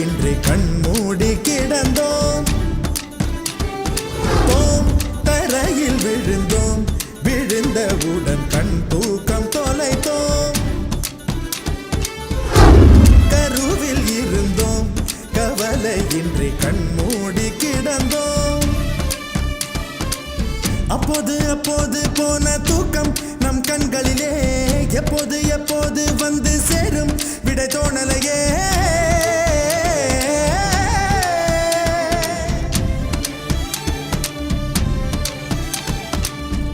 இன்றி கண்மூடி கிடந்தோம். தோம் தரையில் விழுந்தோம், விழுந்தவுடன் கண் தூக்கம் தொலைத்தோம். கருவில் இருந்தோம், கவலை இன்றி கண்மூடி கிடந்தோம். அப்போது அப்போது போன தூக்கம் நம் கண்களிலே எப்போது எப்போது வந்து சேரும் விடை தோணலையே.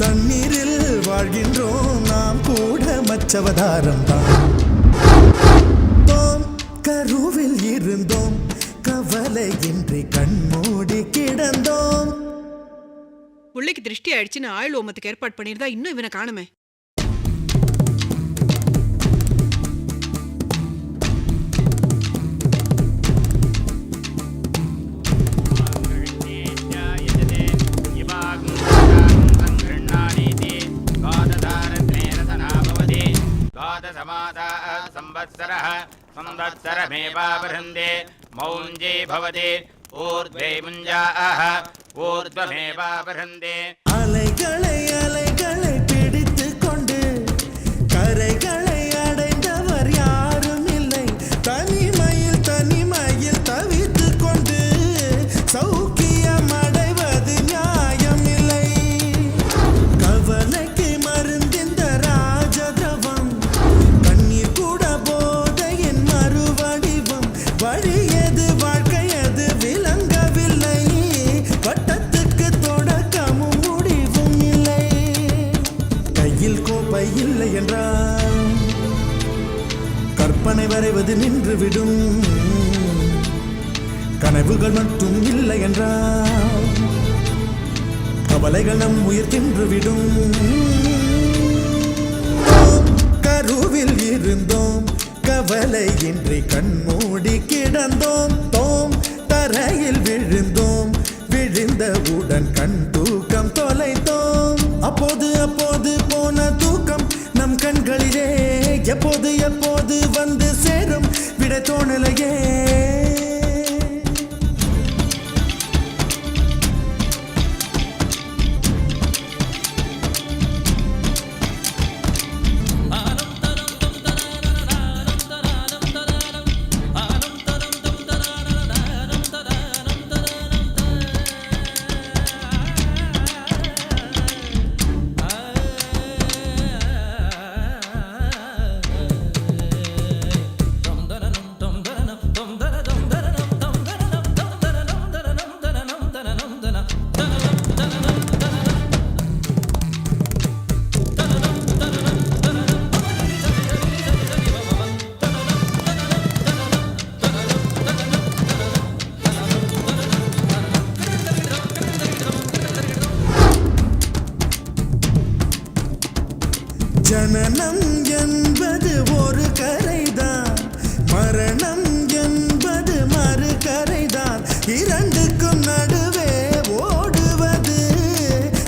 தண்ணீரில் வாழ்கின்றோம் நாம் கூட மச்சவதாரம் தான். தோம் கருவில் இருந்தோம், கவலை இன்றி கண்மூடி கிடந்தோம். பிள்ளைக்கு திருஷ்டி ஆயிடுச்சுன்னு ஆயுள் ஓமத்துக்கு ஏற்பாடு பண்ணிருந்தா இன்னும் இவனை காணுமே. संवत्सरमेवावृन्दे मौञ्जे भवति ऊर्ध्वे मुञ्जाः ऊर्ध्वमेवावृन्दे. அலைகளை அலைகளை பிடித்து கொண்டு கரைகளை அடைந்தவர் யாரும் இல்லை. தனிமையில் தனிமையில் தவித்து கொண்டு சௌக்கியம் அடைவது நியாயம் இல்லை. கவலைக்கு மருந்திந்த ராஜதவம், கண்ணீர் கூட போதையின் மறுவடிவம். வழியது வாழ்க்கையது விளங்கவில்லை, வட்டத்துக்கு தொடக்கமும் முடிவும் இல்லை. கையில் கோப்பை இல்லை என்றால் கற்பனை வரைவது நின்றுவிடும். கனவுகள் மட்டும் இல்லை என்றால் கவலைகள் நம் உயிர் தின்றுவிடும். கருவில் இருந்தோம், கவலை இன்றி கண்மூடி கிடந்தோம். தோம் தரையில் விழுந்தோம், விழுந்தவுடன் கண் தூக்கம் தொலைத்தோம். அப்போது அப்போது போன தூக்கம் நம் கண்களிலே எப்போது எப்போது வந்து சேரும் விடை தோணலையே. ஜனனம் என்பது ஒரு கரைதான், மரணம் என்பது மறு கரைதான். இரண்டுக்கும் நடுவே ஓடுவது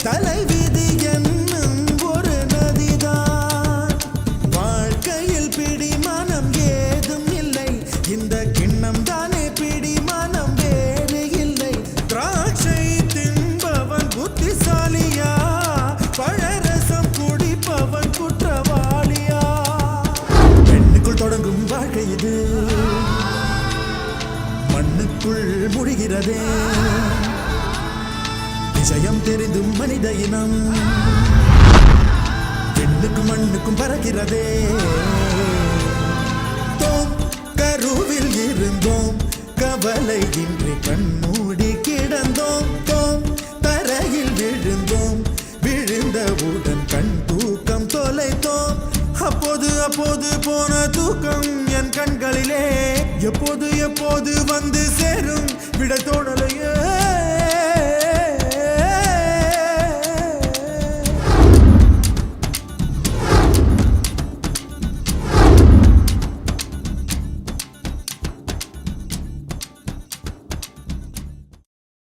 தலைவிதி என்னும் ஒரு நதிதான். வாழ்க்கையில் பிடிமானம் ஏதும் இல்லை, இந்த கிண்ணம் தானே பிடிமானம் வேறு இல்லை. திராட்சை தின்பவன் புத்திசாலியா, பழரசம் குடிப்பவன் குற்றவாளியா? பெண்ணுக்குள் தொடங்கும் வாழ்க்கை இது மண்ணுக்குள் முடிகிறதே. விஷயம் தெரிந்தும் மனித இனம் பெண்ணுக்கும் மண்ணுக்கும் பறக்கிறதே. தோம் கருவில் இருந்தோம், கவலை இன்றி கண்மூடி கிடந்தோம். தோம் தரையில் விழுந்தோம், விழுந்தவுடன் கண் தூக்கம் தொலைத்தோம். அப்போது அப்போது போன தூக்கம் என் கண்களிலே எப்போது எப்போது வந்து சேரும் விடை தோணலையே.